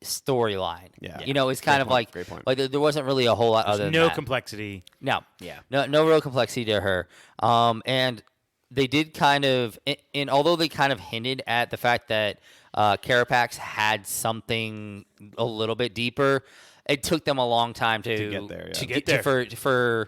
storyline? Yeah. It's kind of like Great point. like there wasn't really a whole lot other than No that. complexity. No. Yeah. No real complexity to her. And they did kind of, and although they kind of hinted at the fact that Carapax had something a little bit deeper, it took them a long time to get there, yeah. to get get for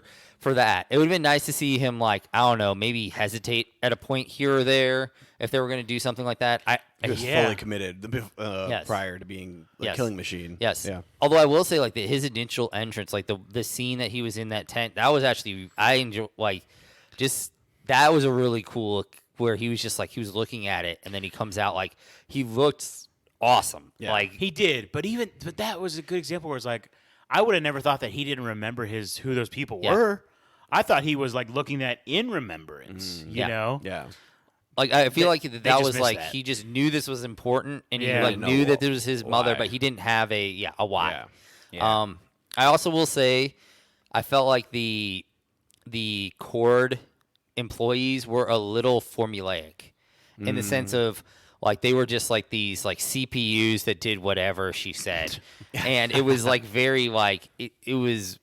that. It would have been nice to see him like, I don't know, maybe hesitate at a point here or there if they were going to do something like that. He was fully committed Yes. prior to being a Yes. killing machine. Yes. Yeah. Although I will say, like his initial entrance, like the scene that he was in that tent, that was actually I enjoy. Like, just that was a really cool look where he was just like he was looking at it, and then he comes out like he looked awesome. Yeah. Like He did, but that was a good example where it's like I would have never thought that he didn't remember who those people were. I thought he was like looking at in remembrance, you know? Yeah. Like I feel like just that was missed like that. he just knew this was important, and he Yeah. like Didn't knew know that this was his mother, why. but he didn't have a why. Yeah. I also will say, I felt like the Cord employees were a little formulaic in the sense of like they were just like these like CPUs that did whatever she said, and it was like very like it was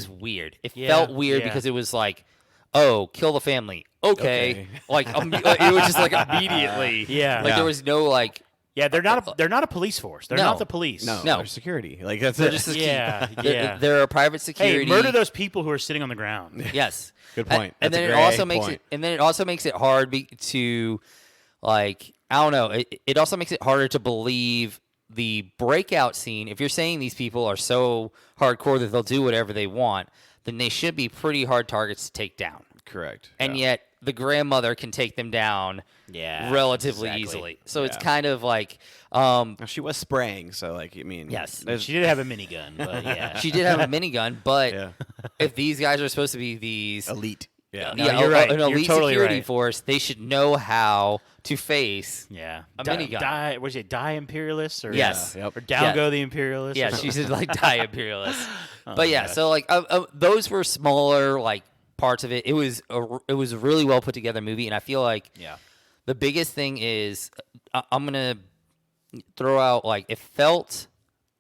weird. It felt weird because it was like, oh, kill the family. Okay. Like it was just like immediately. Yeah. Like there was no like. Yeah, they're not a police force. They're No. not the police. No. No. They're security. Like that's They're it. just Yeah. They're a private security. Hey, murder those people who are sitting on the ground. Yes. Good point. And That's then a it also great makes point. it. And then it also makes it hard to, like, I don't know. It also makes it harder to believe the breakout scene. If you're saying these people are so hardcore that they'll do whatever they want, then they should be pretty hard targets to take down. Correct. And yet the grandmother can take them down relatively easily. So it's kind of like she was spraying, so like yes, she did have a minigun, but yeah, she did have a minigun. But if these guys are supposed to be these elite, you're right. An elite totally security right. force, they should know how to face a minigun. Was it die imperialists or or down go the imperialists? Yeah, she said like die imperialists. But yeah, so like those were smaller like parts of it. It was a really well put together movie, and I feel like the biggest thing is I'm gonna throw out like it felt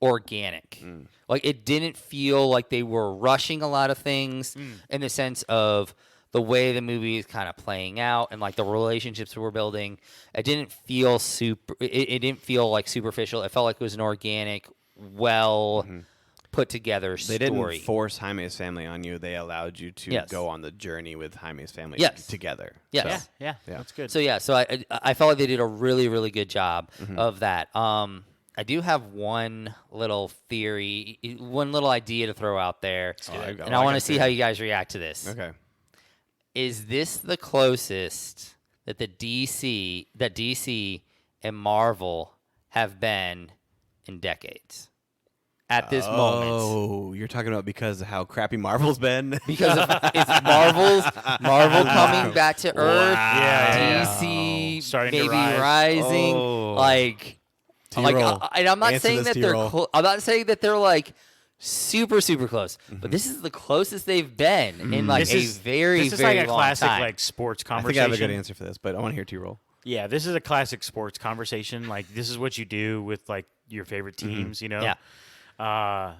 organic. Like it didn't feel like they were rushing a lot of things in the sense of the way the movie is kind of playing out and like the relationships we're building. It didn't feel it didn't feel like superficial. It felt like it was an organic, put together story. They didn't force Jaime's family on you. They allowed you to go on the journey with Jaime's family together. Yes. So, yeah, that's good. So so I felt like they did a really, really good job of that. I do have one little theory, one little idea to throw out there, and I want to see how you guys react to this. Okay. Is this the closest that DC and Marvel have been in decades? At this moment. Oh, you're talking about because of how crappy Marvel's been? Because it's Marvel coming back to Earth. DC starting maybe to rise. rising. And I'm not saying that I'm not saying that they're like super close, but this is the closest they've been in like very like a long classic time. like sports I conversation. think I have a good answer for this, but I want to hear T-roll. Yeah, this is a classic sports conversation. Like this is what you do with like your favorite teams. You know. Yeah.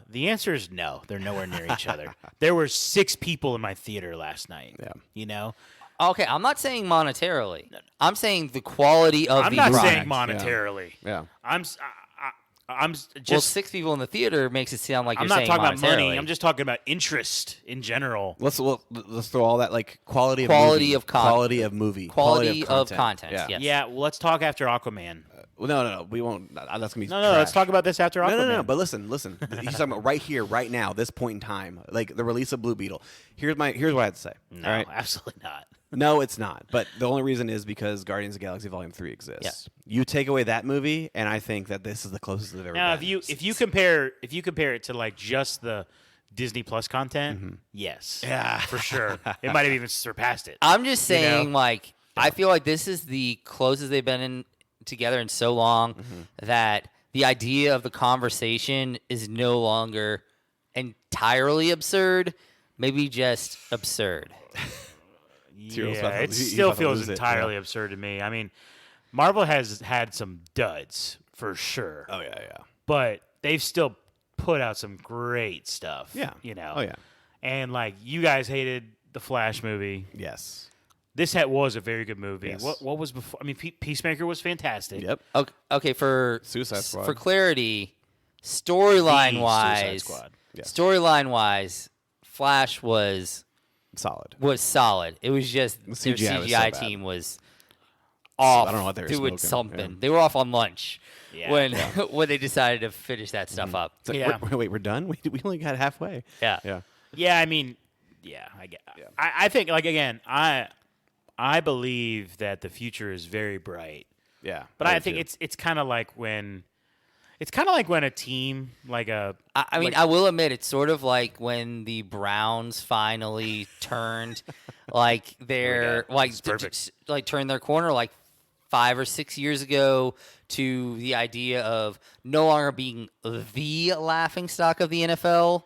The answer is no. They're nowhere near each other. There were 6 people in my theater last night. Yeah. You know? Okay, I'm not saying monetarily. I'm saying the quality of I'm the not product. saying monetarily. Yeah. I'm just. Well, 6 people in the theater makes it sound like I'm you're not saying talking about money. monetarily. I'm just talking about interest in general. Let's throw all that like quality of Quality movie, of con- quality of movie, quality of content. content. Yes. Yeah. Well, let's talk after Aquaman. Well, no, we won't. That's gonna be No. trash. Let's talk about this after Aquaman. No. But listen. He's talking about right here, right now, this point in time, like the release of Blue Beetle. Here's what I have to say. No, all right? absolutely not. No, it's not. But the only reason is because Guardians of the Galaxy Volume 3 exists. Yeah. You take away that movie, and I think that this is the closest they've ever Now, been. if you compare it to like just the Disney Plus content, yes, for sure, it might have even surpassed it. I'm just saying, I feel like this is the closest they've been together in so long that the idea of the conversation is no longer entirely absurd, maybe just absurd. Yeah, it still feels entirely absurd to me. I mean, Marvel has had some duds for sure. Oh yeah. But they've still put out some great stuff. Yeah. You know. Oh yeah. And like you guys hated the Flash movie. Yes. This was a very good movie. Yes. What was before? I mean, Peacemaker was fantastic. Yep. Okay, for Suicide Squad. For clarity, storyline Suicide Squad. Yes. Flash was solid. It was just The their CGI was CGI so team was off I don't know what they were doing smoking. something. Yeah. They were off on lunch Yeah. when they decided to finish that stuff up. It's like, Yeah. wait, we're done? We only got halfway. Yeah. Yeah. Yeah, I mean, I think like again, I believe that the future is very bright. Yeah. But I think it's kind of like when a team I will admit it's sort of like when the Browns finally turned their turned their corner 5 or 6 years ago to the idea of no longer being the laughingstock of the NFL.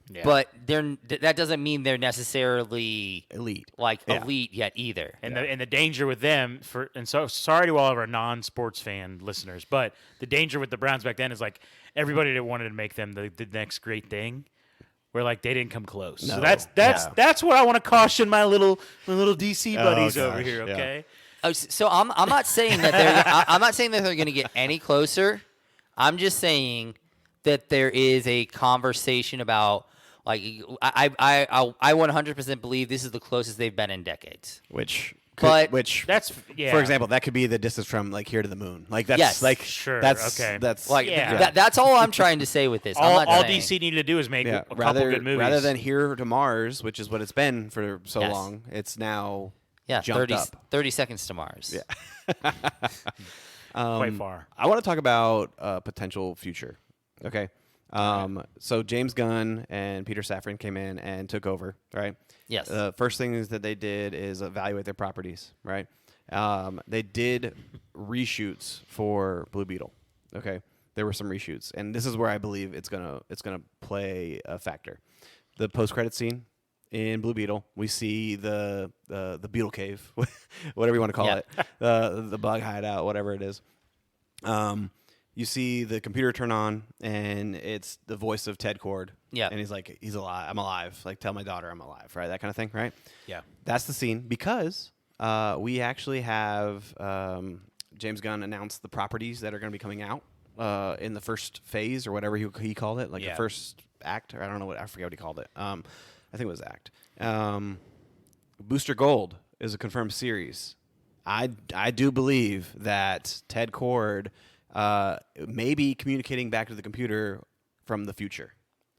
Yeah. But that doesn't mean they're necessarily elite. Elite yet either. And the danger with them so sorry to all of our non-sports fan listeners, but the danger with the Browns back then is like everybody that wanted to make them the next great thing, where they didn't come close. No. So that's what I want to caution my little DC buddies over here. Okay. Yeah. So I'm not saying that I'm not saying that they're going to get any closer. I'm just saying that there is a conversation about. I 100% believe this is the closest they've been in decades. Which But which That's yeah. for example, that could be the distance from like here to the moon. Like that's Yes. like Sure, That's okay. That's like Yeah. that's all I'm trying to say with this. I'm all not saying- DC needed to do is make yeah. a couple good movies. Rather than here to Mars, which is what it's been for so Yes. long, it's now yeah, jumped 30, up. 30 seconds to Mars. Yeah. quite far. I want to talk about potential future. Okay. So James Gunn and Peter Safran came in and took over, right? Yes. The first things that they did is evaluate their properties, right? They did reshoots for Blue Beetle. Okay. There were some reshoots, and this is where I believe it's gonna play a factor. The post-credit scene in Blue Beetle, we see the Beetle Cave, whatever you want to call it, the bug hideout, whatever it is. You see the computer turn on, and it's the voice of Ted Cord. Yeah. And he's like, he's alive. I'm alive. Like, tell my daughter I'm alive, right? That kind of thing, right? Yeah. That's the scene because we actually have James Gunn announce the properties that are going to be coming out in the first phase or whatever he called it, like the first act, or I don't know I forget what he called it. I think it was act. Booster Gold is a confirmed series. I do believe that Ted Cord may be communicating back to the computer from the future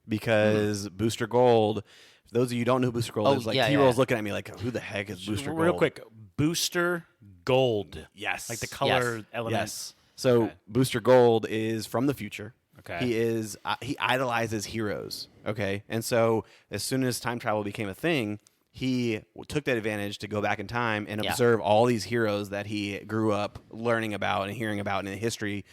because Booster Gold. For those of you who don't know who Booster Gold is, like T-Roll's looking at me like, who the heck is Booster Gold? Real quick, Booster Gold. Yes. Like the color element. Yes. So Booster Gold is from the future. Okay. He is he idolizes heroes. Okay. And so as soon as time travel became a thing, he took that advantage to go back in time and observe all these heroes that he grew up learning about and hearing about in the history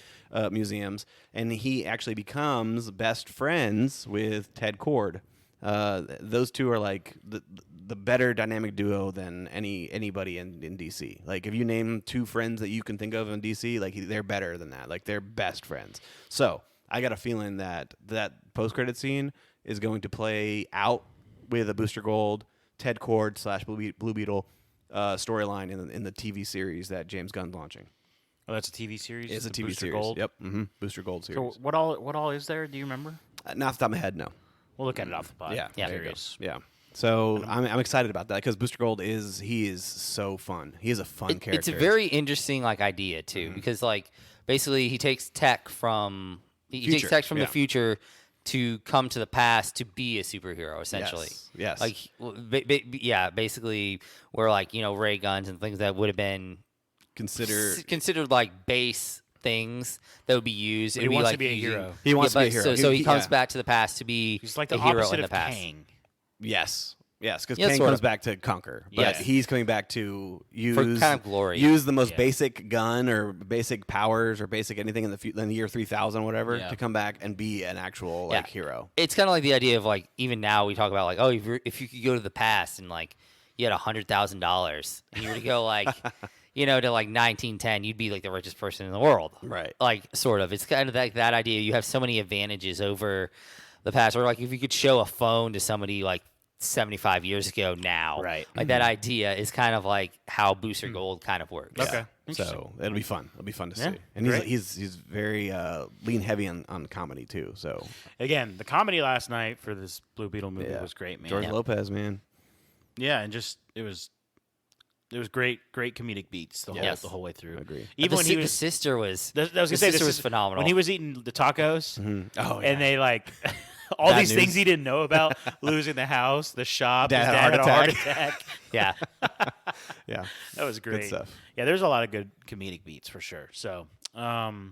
museums. And he actually becomes best friends with Ted Cord. Those two are like the better dynamic duo than anybody in DC. Like if you name two friends that you can think of in DC, like they're better than that. Like they're best friends. So I got a feeling that post-credit scene is going to play out with a Booster Gold, Ted Cord / Blue Beetle storyline in the TV series that James Gunn's launching. Oh, that's a TV series? It's a The TV Booster series. Gold? Yep. Mm-hmm. Booster Gold series. So what all is there? Do you remember? Not off the top of my head, no. We'll look at it off the pod. Yeah. There you go. Curious. Yeah. So I'm excited about that because Booster Gold is so fun. He is a fun character. It's a very interesting idea too because basically he takes tech from the future to come to the past to be a superhero essentially. Yes. Basically where ray guns and things that would have been considered like base things that would be used. But he wants to be a hero. He wants to be a hero. So he comes back to the past to be He's like a the hero opposite in the of past. Kang. Yes, because Yeah, Kang sort comes of. back to conquer, but he's coming back to use kind of glory. use the most basic gun or basic powers or basic anything in the year 3000, whatever, to come back and be an actual hero. It's kind of like the idea of even now we talk about if you could go to the past and you had $100,000 and you were to go to 1910, you'd be like the richest person in the world, Right? Sort of. It's kind of like that idea. You have so many advantages over the past, or if you could show a phone to somebody 75 years ago now, Right. That idea is kind of like how Booster Gold kind of works. Okay. So it'll be fun. It'll be fun to Yeah, see. And great. he's very lean heavy on comedy too. So Again, the comedy last night for this Blue Beetle movie was great, man. George Lopez, man. Yeah, and just it was great comedic beats the whole way through. I agree. Even when he the was sister was I was gonna the say sister this was is phenomenal. when he was eating the tacos. Oh, And they all Bad these news. things he didn't know about: losing the house, the shop, Dad his had a dad had a heart heart attack. yeah. yeah, That was great. good stuff. Yeah, there's a lot of good comedic beats for sure. So, Ooh,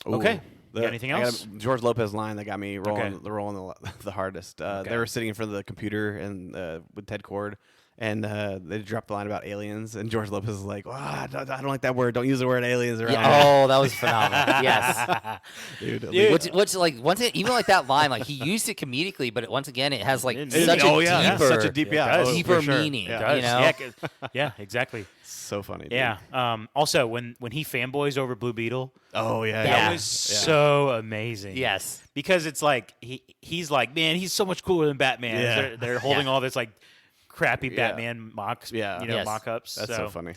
okay. Got anything I got else? a George Lopez line that got me rolling, Okay. rolling the hardest. They were sitting in front of the computer and with Ted Cord, and they dropped the line about aliens, and George Lopez is like, I don't like that word. Don't use the word aliens around. Yeah. Oh, that was phenomenal. Yes. Dude. Which once even that line, he used it comedically, but once again, it has such a deeper, such a deep, deeper for sure. meaning. Yeah. You know? Yeah, exactly. So funny. Dude. Yeah. Also, when he fanboys over Blue Beetle, Oh yeah. that Yeah. was so amazing. Yes. Because it's like he's like, man, he's so much cooler than Batman. Yeah. They're holding all this crappy Yeah. Batman mocks, Yeah. Yes. mock-ups. That's so funny.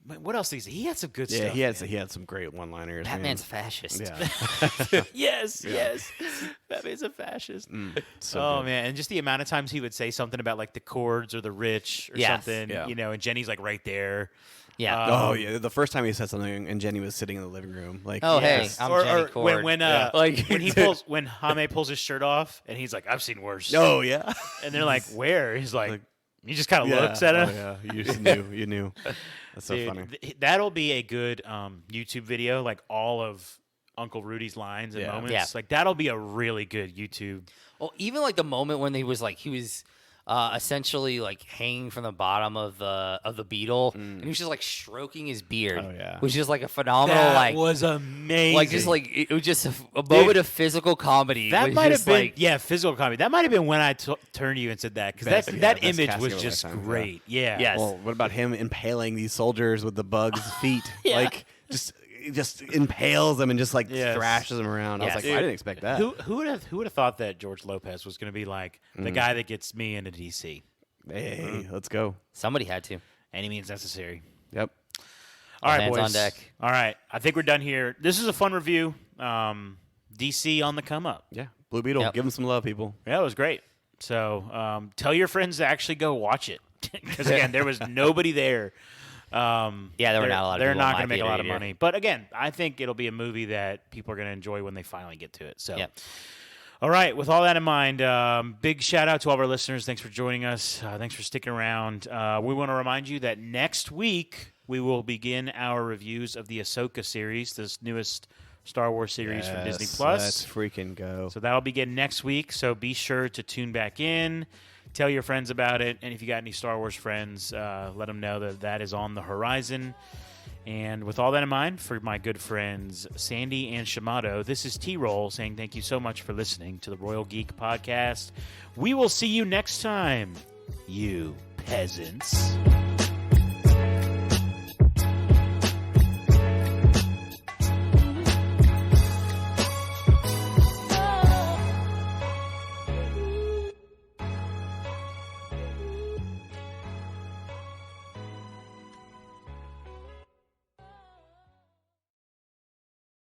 What else did he say? He had some good Yeah, stuff. he had some great one-liners. Batman's a fascist. Yeah. yes. Batman's a fascist. So good. Man, and just the amount of times he would say something about like the chords or the rich or something, Yeah. and Jenny's like right there. Yeah. The first time he said something and Jenny was sitting in the living room, like, Oh, hey, Yes. I'm or, Jenny or Cord. when when Jaime pulls his shirt off and he's like, I've seen worse. oh yeah, And they're like, where? He's like he just kind of yeah. looks at him. Oh, yeah, you just knew, you knew. That's so Dude, funny. That'll be a good YouTube video, like all of Uncle Rudy's lines and moments. Yeah. Like that'll be a really good YouTube. Well, even like the moment when he was essentially like hanging from the bottom of the beetle, and he was just like stroking his beard. Oh, yeah. Which is like a phenomenal That was amazing. like just like it was just a moment of physical comedy. That was might have just, been like, physical comedy. That might have been when I turned to you and said that because Best that casting image of was a just lifetime, great. Yeah. Yes. Well, what about him impaling these soldiers with the bug's feet? Yeah. Like just impales them and just like Yes. thrashes them around. I was Yes. like, I didn't expect that. Who would have thought that George Lopez was going to be like the guy that gets me into DC? Hey, let's go. somebody had to. Any means necessary. Yep. All right, Hands boys. on deck. All right, I think we're done here. This is a fun review. DC on the come up. Yeah. Blue Beetle. Yep. Give him some love, people. Yeah, it was great. So tell your friends to actually go watch it because again, there was nobody there. Yeah, there were not a lot of They're people not in my going to make a lot of theater. money, but again, I think it'll be a movie that people are going to enjoy when they finally get to it. So. Yep. All right. With all that in mind, big shout out to all of our listeners. Thanks for joining us. Thanks for sticking around. We want to remind you that next week we will begin our reviews of the Ahsoka series, this newest Star Wars series from Disney Plus. Let's freaking go. So that'll begin next week. So be sure to tune back in. Tell your friends about it. And if you got any Star Wars friends, let them know that that is on the horizon. And with all that in mind, for my good friends Sandy and Shamato, this is T-Roll saying thank you so much for listening to the Royal Geek Podcast. We will see you next time, you peasants.